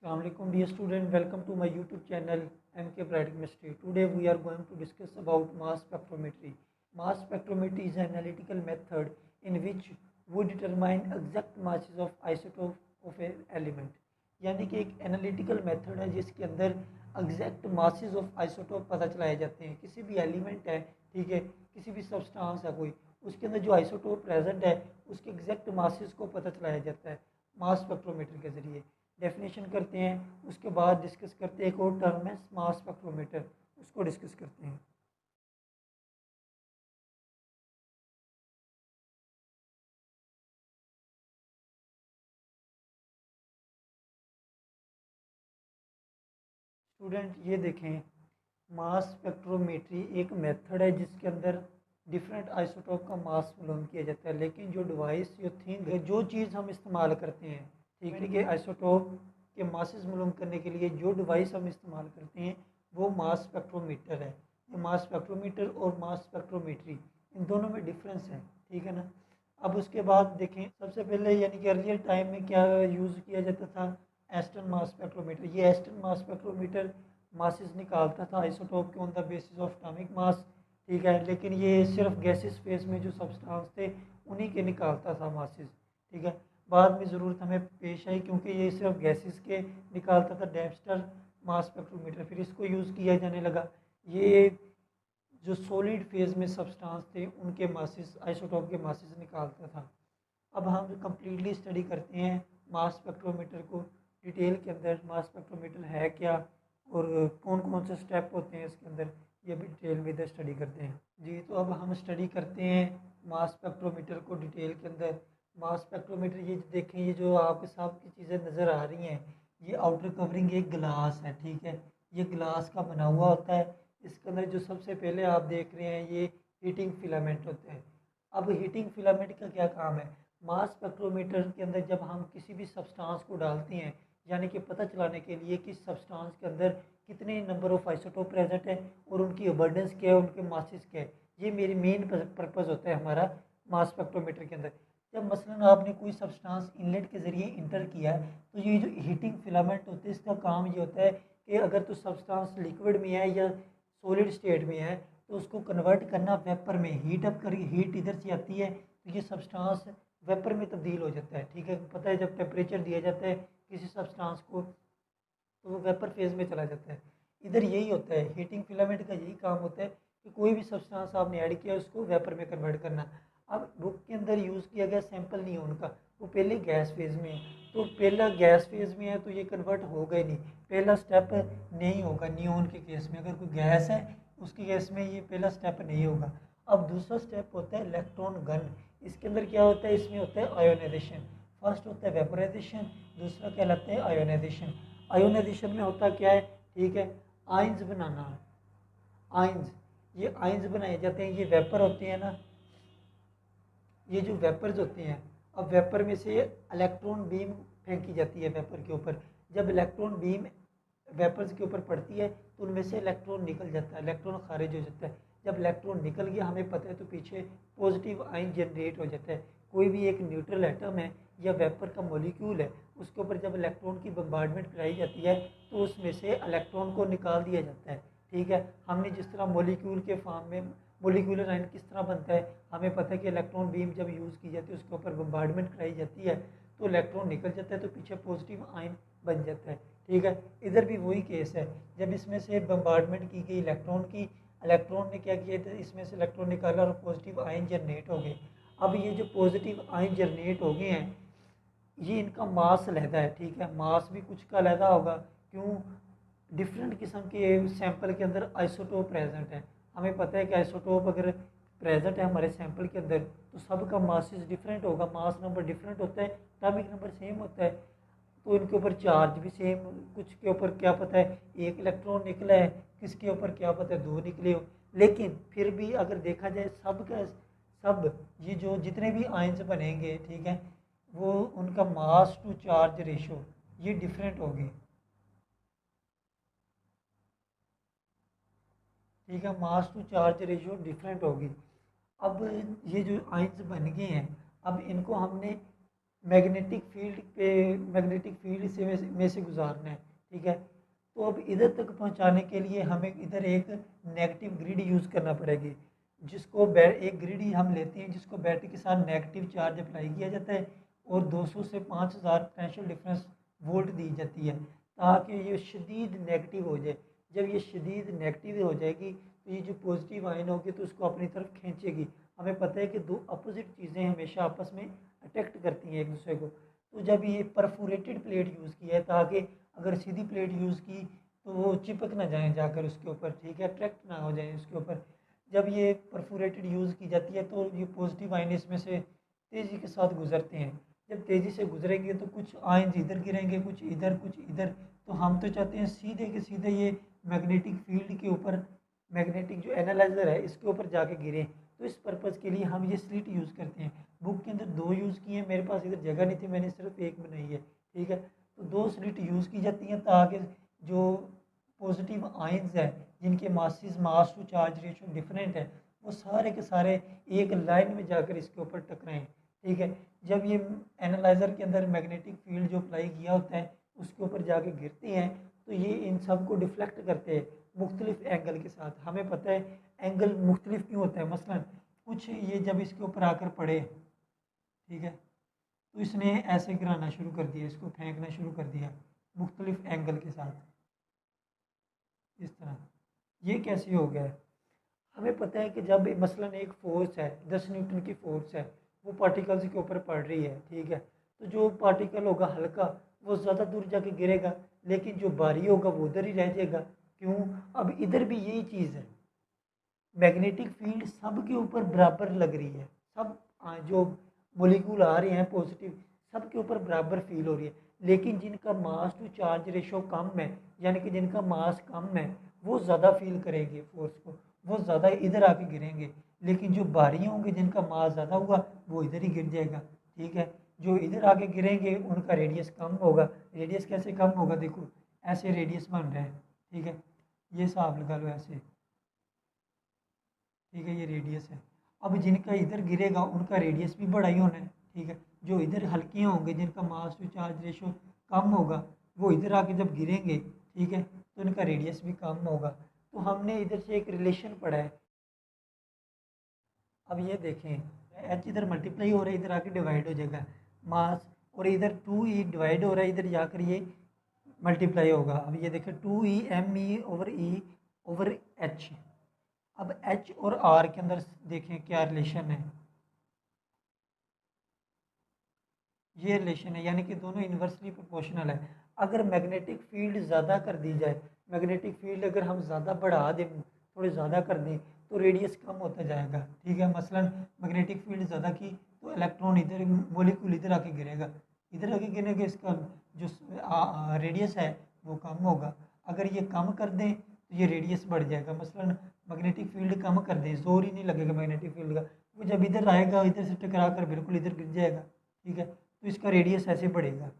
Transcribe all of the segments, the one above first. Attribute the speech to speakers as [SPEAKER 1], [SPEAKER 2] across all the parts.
[SPEAKER 1] Assalamualaikum dear student, welcome to my YouTube channel MK Bright Chemistry. Today we are going to discuss about mass spectrometry. Mass spectrometry is an analytical method in which we determine exact masses of isotope of an element. यानी कि एक analytical method है जिसके अंदर exact masses of isotope पता चलाए जाते हैं। किसी भी एलिमेंट है, ठीक है, किसी भी सब्सटेंस है कोई, उसके अंदर जो आइसोटोप प्रेजेंट है उसके एग्जैक्ट मासेस को पता चलाया जाता है मास स्पेक्ट्रोमीटर के ज़रिए। डेफिनेशन करते हैं, उसके बाद डिस्कस करते हैं एक और टर्म है मास स्पेक्ट्रोमीटर, उसको डिस्कस करते हैं। स्टूडेंट ये देखें, मास स्पेक्ट्रोमेट्री एक मेथड है जिसके अंदर डिफरेंट आइसोटोप का मास मालूम किया जाता है। लेकिन जो डिवाइस जो थिंग है, जो चीज़ हम इस्तेमाल करते हैं, ठीक है, आइसोटोप के मासेस मालूम करने के लिए जो डिवाइस हम इस्तेमाल करते हैं वो मास स्पेक्ट्रोमीटर है। ये मास स्पेक्ट्रोमीटर और मास स्पेक्ट्रोमेट्री इन दोनों में डिफरेंस है, ठीक है ना। अब उसके बाद देखें, सबसे पहले यानी कि अर्लियर टाइम में क्या यूज़ किया जाता था, एस्टन मास स्पेक्ट्रोमीटर। ये एस्टन मास स्पेक्ट्रोमीटर मासेस निकालता था आइसोटोप के on the basis of atomic mass, ठीक है। लेकिन ये सिर्फ गैसेस फेज में जो सब्सटेंस थे उन्हीं के निकालता था मासेस, ठीक है। बाद में ज़रूरत हमें पेश आई क्योंकि ये सिर्फ गैसेस के निकालता था, डेम्स्टर मास स्पेक्ट्रोमीटर, फिर इसको यूज़ किया जाने लगा। ये जो सॉलिड फेज में सब्सटेंस थे उनके मासेस, आइसोटोप के मासेस निकालता था। अब हम कंप्लीटली स्टडी करते हैं मास स्पेक्ट्रोमीटर को डिटेल के अंदर। मास स्पेक्ट्रोमीटर है क्या और कौन कौन से स्टेप होते हैं इसके अंदर, ये भी डिटेल में इधर स्टडी करते हैं जी। तो अब हम स्टडी करते हैं मास स्पेक्ट्रोमीटर को डिटेल के अंदर। मास स्पेक्ट्रोमीटर ये देखें, ये जो आपके साथ की चीज़ें नज़र आ रही हैं, ये आउटर कवरिंग एक ग्लास है, ठीक है। ये ग्लास का बना हुआ होता है। इसके अंदर जो सबसे पहले आप देख रहे हैं ये हीटिंग फिलामेंट होते हैं। अब हीटिंग फिलामेंट का क्या काम है, मास स्पेक्ट्रोमीटर के अंदर जब हम किसी भी सब्सटेंस को डालते हैं, यानी कि पता चलाने के लिए कि सब्सटेंस के अंदर कितने नंबर ऑफ आइसोटोप प्रेजेंट है और उनकी अबंडेंस क्या है, उनके मासेस क्या है, ये मेरी मेन पर्पज़ होता है हमारा मास स्पेक्ट्रोमीटर के अंदर। जब मसलन आपने कोई सब्सटेंस इनलेट के ज़रिए इंटर किया है तो ये जो हीटिंग फिलामेंट होते हैं इसका काम ये होता है कि अगर तो सब्सटेंस लिक्विड में है या सॉलिड स्टेट में है तो उसको कन्वर्ट करना वेपर में, हीट अप करिए, हीट इधर से आती है तो ये सब्सटेंस वेपर में तब्दील हो जाता है, ठीक है। पता है जब टेम्परेचर दिया जाता है किसी सब्सटेंस को तो वो वेपर फेज में चला जाता है। इधर यही होता है, हीटिंग फिलामेंट का यही काम होता है कि कोई भी सब्सटेंस आपने ऐड किया उसको वेपर में कन्वर्ट करना। अब बुक के अंदर यूज़ किया गया सैंपल नियोन का, वो पहले गैस फेज में है, तो पहला गैस फेज में है तो ये कन्वर्ट होगा ही नहीं, पहला स्टेप नहीं होगा। नियोन के केस में अगर कोई गैस है उसके केस में ये पहला स्टेप नहीं होगा। अब दूसरा स्टेप होता है इलेक्ट्रॉन गन। इसके अंदर क्या होता है, इसमें होता है आयोनाइजेशन। फर्स्ट होता है वेपोराइजेशन, दूसरा कहलाता है आयोनाइजेशन। आयोनाइजेशन में होता क्या है, ठीक है, आइंस बनाना। आइंस, ये आइंस बनाए जाते हैं, ये वेपर होते हैं ना, ये जो वेपर्स होते हैं, अब वेपर में से इलेक्ट्रॉन बीम फेंकी जाती है वेपर के ऊपर। जब इलेक्ट्रॉन बीम वेपर्स के ऊपर पड़ती है तो उनमें से इलेक्ट्रॉन निकल जाता है, इलेक्ट्रॉन खारिज हो जाता है। जब इलेक्ट्रॉन निकल गया हमें पता है तो पीछे पॉजिटिव आयन जनरेट हो जाता है। कोई भी एक न्यूट्रल एटम है या वेपर का मॉलिक्यूल है, उसके ऊपर जब इलेक्ट्रॉन की बम्बार्डमेंट कराई जाती है तो उसमें से इलेक्ट्रॉन को निकाल दिया जाता है, ठीक है। हमने जिस तरह मॉलिक्यूल के फॉर्म में मोलिकुलर आयन किस तरह बनता है, हमें पता है कि इलेक्ट्रॉन बीम जब यूज़ की जाती है उसके ऊपर बम्बार्डमेंट कराई जाती है तो इलेक्ट्रॉन निकल जाता है तो पीछे पॉजिटिव आयन बन जाता है, ठीक है। इधर भी वही केस है, जब इसमें से बम्बार्डमेंट की गई इलेक्ट्रॉन की, इलेक्ट्रॉन ने क्या किया था, इसमें से इलेक्ट्रॉन निकाला और पॉजिटिव आयन जनरेट हो गए। अब ये जो पॉजिटिव आयन जनरेट हो गए हैं ये इनका मास अलहदा है, ठीक है, मास भी कुछ का अलहदा होगा। क्यों, डिफरेंट किस्म के सैंपल के अंदर आइसोटोप प्रेजेंट है। हमें पता है कि आइसोटोप अगर प्रेजेंट है हमारे सैंपल के अंदर तो सबका मासेस डिफरेंट होगा, मास नंबर डिफरेंट होता है, एटॉमिक नंबर सेम होता है, तो इनके ऊपर चार्ज भी सेम। कुछ के ऊपर क्या पता है एक इलेक्ट्रॉन निकला है, किसके ऊपर क्या पता है दो निकले हो। लेकिन फिर भी अगर देखा जाए सब का सब, ये जो जितने भी आयंस बनेंगे, ठीक है, वो उनका मास टू चार्ज रेशो ये डिफरेंट होगी, ठीक है, मास टू चार्ज रेशियो डिफरेंट होगी। अब ये जो आइंस बन गए हैं, अब इनको हमने मैग्नेटिक फील्ड से में से गुजारना है, ठीक है। तो अब इधर तक पहुंचाने के लिए हमें इधर एक नेगेटिव ग्रिड यूज़ करना पड़ेगी, जिसको एक ग्रिड ही हम लेते हैं जिसको बैटरी के साथ नेगेटिव चार्ज अप्लाई किया जाता है और 200 से 5000 पोटेंशियल डिफरेंस वोल्ट दी जाती है, ताकि ये शदीद नेगेटिव हो जाए। जब ये शदीद नेगेटिव हो जाएगी तो ये जो पॉजिटिव आयन होगी तो उसको अपनी तरफ खींचेगी। हमें पता है कि दो अपोजिट चीज़ें हमेशा आपस में अट्रैक्ट करती हैं एक दूसरे को। तो जब ये परफोरेटेड प्लेट यूज़ की है, ताकि अगर सीधी प्लेट यूज़ की तो वो चिपक ना जाए जाकर उसके ऊपर, ठीक है, अट्रैक्ट ना हो जाए उसके ऊपर। जब ये परफोरेटेड यूज़ की जाती है तो ये पॉजिटिव आयन इसमें से तेज़ी के साथ गुजरते हैं। जब तेज़ी से गुजरेंगे तो कुछ आयन इधर गिरेंगे, कुछ इधर, कुछ इधर। तो हम तो चाहते हैं सीधे के सीधे ये मैग्नेटिक फील्ड के ऊपर, मैग्नेटिक जो एनालाइजर है इसके ऊपर जाके गिरे। तो इस पर्पज़ के लिए हम ये स्लिट यूज़ करते हैं। बुक के अंदर 2 यूज़ किए हैं, मेरे पास इधर जगह नहीं थी, मैंने सिर्फ एक बनाई है, ठीक है। तो 2 स्लिट यूज़ की जाती हैं ताकि जो पॉजिटिव आयंस हैं जिनके मास टू चार्ज रेशो डिफरेंट है, वो सारे के सारे एक लाइन में जाकर इसके ऊपर टकराएं, ठीक है। जब ये एनालाइज़र के अंदर मैग्नेटिक फील्ड जो अप्लाई किया होता है उसके ऊपर जाके गिरते हैं तो ये इन सब को डिफ्लेक्ट करते हैं मुख्तलिफ एंगल के साथ। हमें पता है एंगल मुख्तलिफ क्यों होता है, मसलन कुछ ये जब इसके ऊपर आकर पड़े, ठीक है, तो इसने ऐसे गिराना शुरू कर दिया, इसको फेंकना शुरू कर दिया मुख्तलिफ एंगल के साथ, इस तरह। ये कैसे हो गया है? हमें पता है कि जब मसलन एक फ़ोर्स है 10 न्यूटन की फ़ोर्स है, वो पार्टिकल्स के ऊपर पड़ रही है, ठीक है। तो जो पार्टिकल होगा हल्का वो ज़्यादा दूर जाके गिरेगा, लेकिन जो भारी होगा वो उधर ही रह जाएगा। क्यों? अब इधर भी यही चीज़ है, मैग्नेटिक फील्ड सब के ऊपर बराबर लग रही है। सब जो मोलिक्यूल आ रहे हैं पॉजिटिव, सब के ऊपर बराबर फील हो रही है। लेकिन जिनका मास टू चार्ज रेशो कम है, यानी कि जिनका मास कम है, वो ज़्यादा फील करेंगे फोर्स को, वो ज़्यादा इधर आके गिरेंगे। लेकिन जो भारी होंगे जिनका मास ज़्यादा हुआ वो इधर ही गिर जाएगा, ठीक है। जो इधर आके गिरेंगे उनका रेडियस कम होगा। रेडियस कैसे कम होगा? देखो ऐसे रेडियस बन रहा है, ठीक है, ये हिसाब लगा लो ऐसे, ठीक है, ये रेडियस है। अब जिनका इधर गिरेगा उनका रेडियस भी बड़ा ही होना है, ठीक है। जो इधर हल्के होंगे जिनका मास टू चार्ज रेशो कम होगा, वो इधर आके जब गिरेंगे, ठीक है, तो इनका रेडियस भी कम होगा। तो हमने इधर से एक रिलेशन पढ़ा है। अब ये देखें एच इधर मल्टीप्लाई हो रहा है, इधर आके डिवाइड हो जाएगा मास, और इधर 2e डिवाइड हो रहा है, इधर जाकर ये मल्टीप्लाई होगा। अब ये देखें 2e m e/e/h। अब एच और आर के अंदर देखें क्या रिलेशन है, ये रिलेशन है, यानी कि दोनों इन्वर्सली प्रोपोर्शनल है। अगर मैग्नेटिक फील्ड ज़्यादा कर दी जाए, मैग्नेटिक फील्ड अगर हम ज़्यादा बढ़ा दें, थोड़ी ज़्यादा कर दें, तो रेडियस कम होता जाएगा, ठीक है। मसलन मैग्नेटिक फील्ड ज़्यादा की तो इलेक्ट्रॉन इधर, मोलिक्यूल इधर आके गिरेगा, इधर आके गिरने के इसका जो रेडियस है वो कम होगा। अगर ये कम कर दें तो ये रेडियस बढ़ जाएगा। मसलन मैग्नेटिक फील्ड कम कर दें, जोर ही नहीं लगेगा मैग्नेटिक फील्ड का, वो जब इधर आएगा इधर से टकरा कर बिल्कुल इधर गिर जाएगा, ठीक है। तो इसका रेडियस ऐसे बढ़ेगा।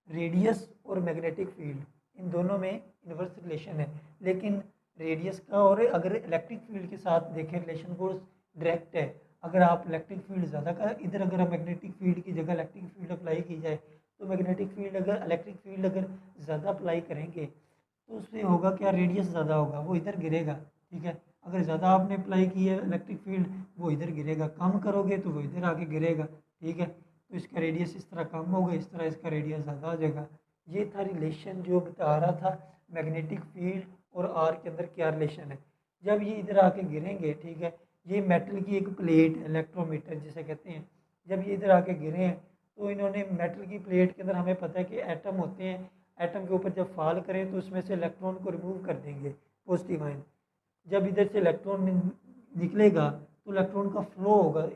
[SPEAKER 1] रेडियस और मैग्नेटिक फील्ड इन दोनों में इन्वर्स रिलेशन है। लेकिन रेडियस का और अगर इलेक्ट्रिक फील्ड के साथ देखें रिलेशन को डायरेक्ट है। अगर आप इलेक्ट्रिक फील्ड ज़्यादा का इधर अगर मैग्नेटिक फील्ड की जगह इलेक्ट्रिक फील्ड अप्लाई की जाए, तो मैग्नेटिक फील्ड अगर इलेक्ट्रिक फील्ड अगर ज़्यादा अप्लाई करेंगे तो उससे होगा क्या, रेडियस ज़्यादा होगा, वो इधर गिरेगा, ठीक है। अगर ज़्यादा आपने अप्लाई की है इलेक्ट्रिक फील्ड, वो इधर गिरेगा, कम करोगे तो वो इधर आके गिरेगा, ठीक है। तो इसका रेडियस इस तरह कम होगा, इस तरह इसका रेडियस ज़्यादा हो जाएगा। ये था रिलेशन जो बता रहा था मैग्नेटिक फील्ड और आर के अंदर क्या रिलेशन है। जब ये इधर आके गिरेंगे, ठीक है, ये मेटल की एक प्लेट इलेक्ट्रोमीटर जिसे कहते हैं, जब ये इधर आके गिरे हैं तो इन्होंने मेटल की प्लेट के अंदर, हमें पता है कि एटम होते हैं, एटम के ऊपर जब फॉल करें तो उसमें से इलेक्ट्रॉन को रिमूव कर देंगे पॉजिटिव आयन। जब इधर से इलेक्ट्रॉन निकलेगा तो इलेक्ट्रॉन का फ्लो होगा,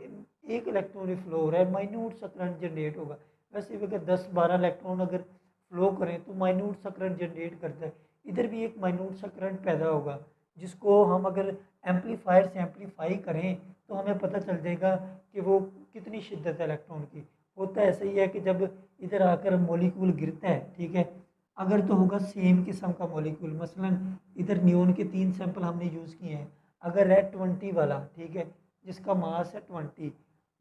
[SPEAKER 1] एक इलेक्ट्रॉन ही फ्लो हो रहा है, माइन्यूट सा करंट जनरेट होगा। वैसे भी अगर 10-12 इलेक्ट्रॉन अगर फ्लो करें तो माइन्यूट सा करंट जनरेट करता है। इधर भी एक माइन्यूट सा करंट पैदा होगा, जिसको हम अगर एम्पलीफायर से एम्पलीफाई करें तो हमें पता चल जाएगा कि वो कितनी शिद्दत है इलेक्ट्रॉन की। होता ऐसा ही है कि जब इधर आकर मॉलिक्यूल गिरता है, ठीक है, अगर तो होगा सेम किस्म का मॉलिक्यूल, मसलन इधर नियोन के 3 सैंपल हमने यूज़ किए हैं। अगर है 20 वाला, ठीक है, जिसका मास है 20,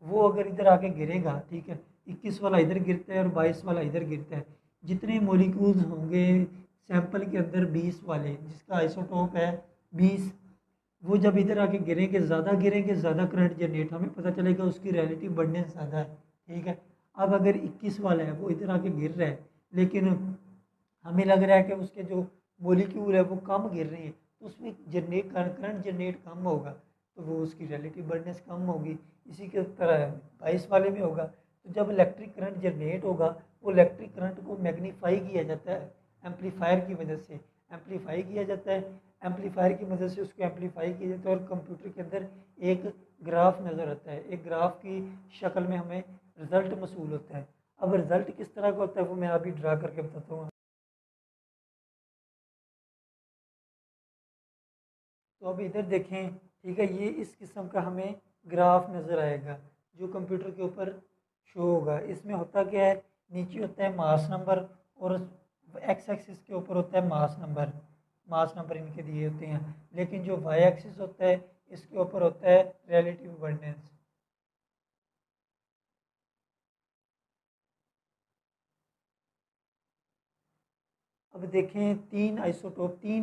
[SPEAKER 1] वो अगर इधर आके गिरेगा, ठीक है, 21 वाला इधर गिरता है और 22 वाला इधर गिरता है। जितने मॉलिक्यूल्स होंगे सैंपल के अंदर 20 वाले, जिसका आइसोटोप है 20, वो जब इधर आके गिरेंगे ज़्यादा करंट जनरेट, हमें पता चलेगा उसकी रिलेटिव बर्डन ज़्यादा है। ठीक है, अब अगर 21 वाला है वो इधर आके गिर रहा है, लेकिन हमें लग रहा है कि उसके जो मॉलिक्यूल है वो कम गिर रहे हैं, तो उसमें करंट जनरेट कम होगा, तो वो उसकी रिलेटिव बर्डनेस कम होगी। इसी के तरह 22 वाले में होगा। तो जब इलेक्ट्रिक करंट जनरेट होगा, वो इलेक्ट्रिक करंट को मैग्नीफाई किया जाता है एम्पलीफायर की मदद से, एम्पलीफाई किया जाता है, एम्पलीफायर की मदद से उसको एम्पलीफाई किया जाता है, और कंप्यूटर के अंदर एक ग्राफ नज़र आता है, एक ग्राफ की शक्ल में हमें रिज़ल्ट मसूल होता है। अब रिज़ल्ट किस तरह का होता है वो मैं अभी ड्रा करके बताता हूँ। तो अब इधर देखें, ठीक है, ये इस किस्म का हमें ग्राफ नज़र आएगा जो कंप्यूटर के ऊपर शो होगा। इसमें होता क्या है, नीचे होता है मास नंबर, और एक्स एक्सिस के ऊपर होता है मास नंबर इनके दिए होते हैं। लेकिन जो वाई एक्सिस होता है इसके ऊपर होता है रिलेटिव अबंडेंस। अब देखें, तीन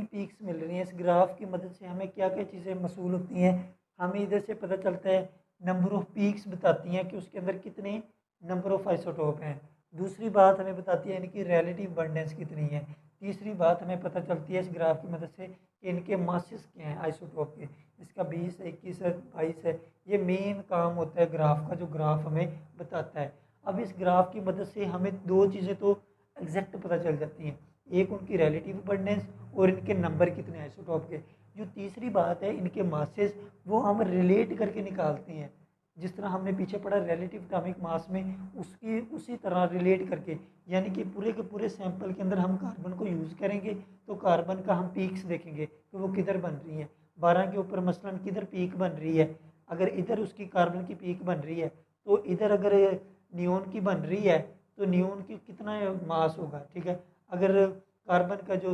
[SPEAKER 1] पीक्स मिल रही हैं। इस ग्राफ की मदद से हमें क्या क्या चीज़ें मसूल होती हैं। हमें इधर से पता चलता है नंबर ऑफ़ पीक्स बताती हैं कि उसके अंदर कितने नंबर ऑफ़ आइसोटोप हैं। दूसरी बात हमें बताती है इनकी रिलेटिव अबंडेंस कितनी है। तीसरी बात हमें पता चलती है इस ग्राफ की मदद से कि इनके मासेस क्या हैं आइसोटोप के। इसका 20 है, 21 है, 22 है। ये मेन काम होता है ग्राफ का, जो ग्राफ हमें बताता है। अब इस ग्राफ की मदद से हमें दो चीज़ें तो एग्जैक्ट पता चल जाती हैं, एक उनकी रिलेटिव अबंडेंस और इनके नंबर कितने आइसोटोप के। जो तीसरी बात है इनके मासेस, वो हम रिलेट करके निकालते हैं। जिस तरह हमने पीछे पढ़ा रिलेटिव एटॉमिक मास में, उसकी उसी तरह रिलेट करके, यानी कि पूरे के पूरे सैंपल के अंदर हम कार्बन को यूज़ करेंगे, तो कार्बन का हम पीक्स देखेंगे कि वो किधर बन रही हैं। 12 के ऊपर मसलन किधर पीक बन रही है, अगर इधर उसकी कार्बन की पीक बन रही है, तो इधर अगर नियोन की बन रही है तो नियोन की कितना मास होगा। ठीक है, अगर कार्बन का जो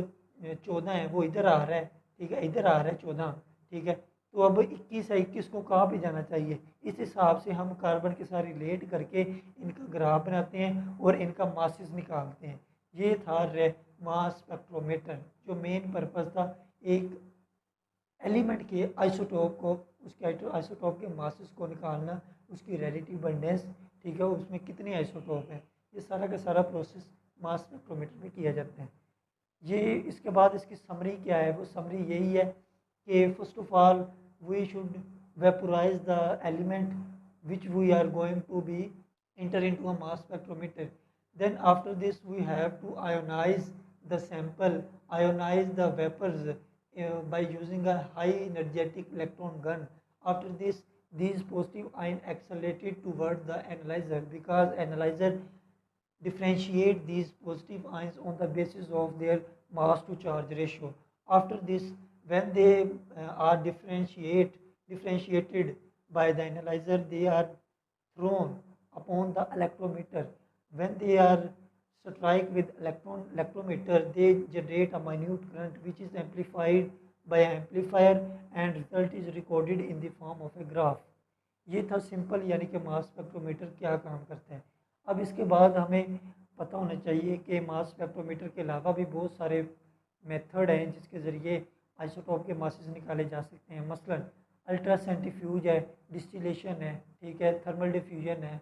[SPEAKER 1] 14 है वो इधर आ रहा है, ठीक है, इधर आ रहा है 14, ठीक है, तो अब 21 है, 21 को कहाँ पे जाना चाहिए। इस हिसाब से हम कार्बन के साथ रिलेट करके इनका ग्राफ बनाते हैं और इनका मासेस निकालते हैं। ये था मास स्पेक्ट्रोमीटर, जो मेन पर्पज़ था एक एलिमेंट के आइसोटोप को, उसके आइसोटोप के मासेस को निकालना, उसकी रिलेटिव अबंडेंस, ठीक है, उसमें कितने आइसोटोप हैं। ये सारा का सारा प्रोसेस मास स्पेक्ट्रोमीटर में किया जाता है। ये इसके बाद इसकी समरी क्या है, वो समरी यही है कि first of all we should vaporise the element which we are going to be enter into a mass spectrometer. Then after this we have to ionize the sample, ionize the vapors by using a high energetic electron gun. After this, these positive ion accelerated towards the analyzer, because analyzer differentiate these positive ions on the basis of their mass to charge ratio. After this, when they are differentiated by the analyzer, they are thrown upon the electrometer. When they are strike with electrometer, they generate a minute current which is amplified by an amplifier, and result is recorded in the form of a graph. ये था simple, यानी कि मास spectrometer क्या काम करते हैं। अब इसके बाद हमें पता होना चाहिए कि मास स्पेक्ट्रोमीटर के अलावा भी बहुत सारे मेथड हैं जिसके ज़रिए आइसोटोप के मासेस निकाले जा सकते हैं। मसलन अल्ट्रा सेंट्रीफ्यूज है, डिस्टिलेशन है, ठीक है, थर्मल डिफ्यूजन है,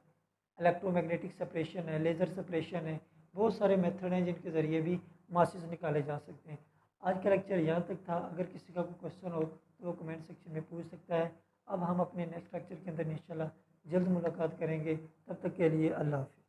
[SPEAKER 1] इलेक्ट्रोमैग्नेटिक सेपरेशन है, लेज़र सेपरेशन है। बहुत सारे मेथड हैं जिनके ज़रिए भी मासेस निकाले जा सकते हैं। आज का लेक्चर यहाँ तक था। अगर किसी का कोई क्वेश्चन हो तो वो कमेंट सेक्शन में पूछ सकता है। अब हम अपने नेक्स्ट लेक्चर के अंदर इंशाल्लाह जल्द मुलाकात करेंगे। तब तक के लिए अल्लाह हाफ़िज़।